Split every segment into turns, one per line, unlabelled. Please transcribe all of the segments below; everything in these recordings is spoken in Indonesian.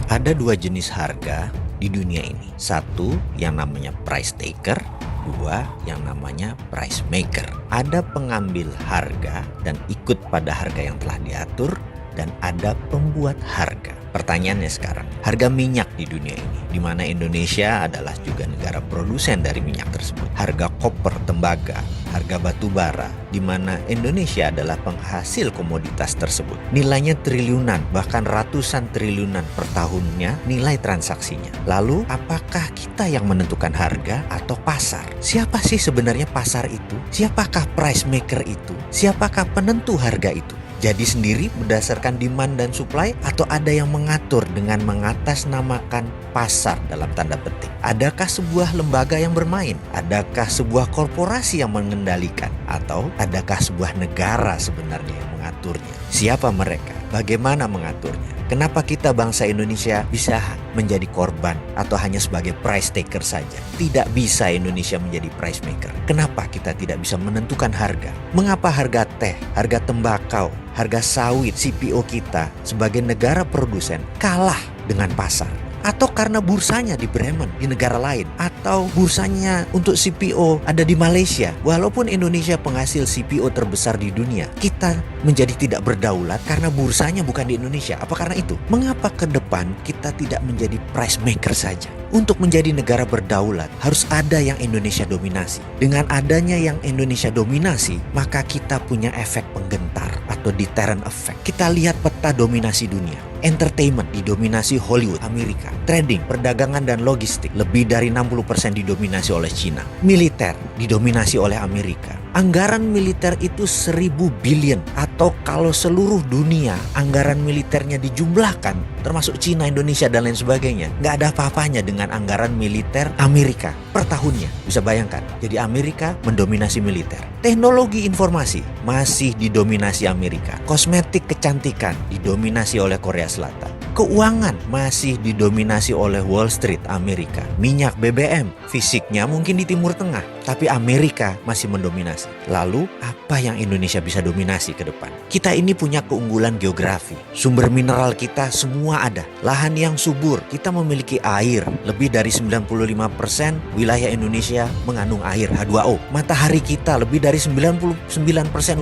Ada dua jenis harga di dunia ini. Satu yang namanya price taker, dua yang namanya price maker. Ada pengambil harga dan ikut pada harga yang telah diatur, dan ada pembuat harga. Pertanyaannya sekarang, harga minyak di dunia ini, di mana Indonesia adalah juga negara produsen dari minyak tersebut. Harga koper, tembaga, harga batu bara, di mana Indonesia adalah penghasil komoditas tersebut. Nilainya triliunan, bahkan ratusan triliunan per tahunnya nilai transaksinya. Lalu, apakah kita yang menentukan harga atau pasar? Siapa sih sebenarnya pasar itu? Siapakah price maker itu? Siapakah penentu harga itu? Jadi sendiri berdasarkan demand dan supply, atau ada yang mengatur dengan mengatasnamakan pasar dalam tanda petik? Adakah sebuah lembaga yang bermain? Adakah sebuah korporasi yang mengendalikan? Atau adakah sebuah negara sebenarnya yang mengaturnya? Siapa mereka? Bagaimana mengaturnya? Kenapa kita bangsa Indonesia bisa menjadi korban atau hanya sebagai price taker saja? Tidak bisa Indonesia menjadi price maker. Kenapa kita tidak bisa menentukan harga? Mengapa harga teh, harga tembakau, harga sawit, CPO kita sebagai negara produsen kalah dengan pasar? Atau karena bursanya di Bremen, di negara lain, atau bursanya untuk CPO ada di Malaysia. Walaupun Indonesia penghasil CPO terbesar di dunia, kita menjadi tidak berdaulat karena bursanya bukan di Indonesia. Apa karena itu? Mengapa ke depan kita tidak menjadi price maker saja? Untuk menjadi negara berdaulat, harus ada yang Indonesia dominasi. Dengan adanya yang Indonesia dominasi, maka kita punya efek penggentar atau deterrent effect. Kita lihat peta dominasi dunia. Entertainment didominasi Hollywood, Amerika. Trading, perdagangan dan logistik lebih dari 60% didominasi oleh Cina. Militer didominasi oleh Amerika. Anggaran militer itu 1.000 billion, atau kalau seluruh dunia anggaran militernya dijumlahkan, termasuk Cina, Indonesia dan lain sebagainya, nggak ada apa-apanya dengan anggaran militer Amerika per tahunnya. Bisa bayangkan, jadi Amerika mendominasi militer. Teknologi informasi masih didominasi Amerika. Kosmetik kecantikan didominasi oleh Korea Selatan. Keuangan masih didominasi oleh Wall Street, Amerika. Minyak, BBM, fisiknya mungkin di Timur Tengah, tapi Amerika masih mendominasi. Lalu, apa yang Indonesia bisa dominasi ke depan? Kita ini punya keunggulan geografi. Sumber mineral kita semua ada. Lahan yang subur, kita memiliki air. Lebih dari 95% wilayah Indonesia mengandung air, H2O. Matahari kita, lebih dari 99%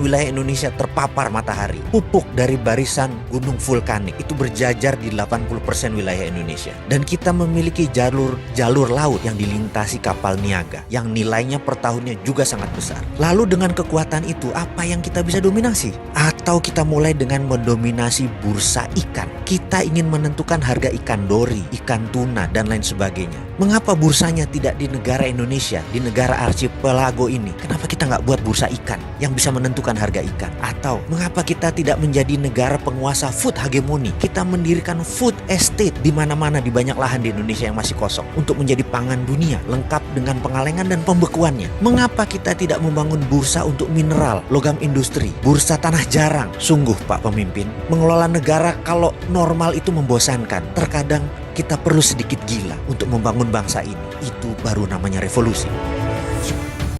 wilayah Indonesia terpapar matahari. Pupuk dari barisan gunung vulkanik itu berjajar di 80% wilayah Indonesia. Dan kita memiliki jalur laut yang dilintasi kapal niaga yang nilainya per tahunnya juga sangat besar. Lalu dengan kekuatan itu, apa yang kita bisa dominasi? Atau kita mulai dengan mendominasi bursa ikan. Kita ingin menentukan harga ikan dori, ikan tuna dan lain sebagainya. Mengapa bursanya tidak di negara Indonesia, di negara archipelago ini? Kenapa kita nggak buat bursa ikan yang bisa menentukan harga ikan? Atau mengapa kita tidak menjadi negara penguasa food hegemoni? Kita mendirikan food estate di mana-mana, di banyak lahan di Indonesia yang masih kosong untuk menjadi pangan dunia, lengkap dengan pengalengan dan pembekuannya. Mengapa kita tidak membangun bursa untuk mineral, logam industri, bursa tanah jarang? Sungguh Pak Pemimpin, mengelola negara kalau normal itu membosankan. Terkadang kita perlu sedikit gila untuk membangun bangsa ini. Itu baru namanya revolusi.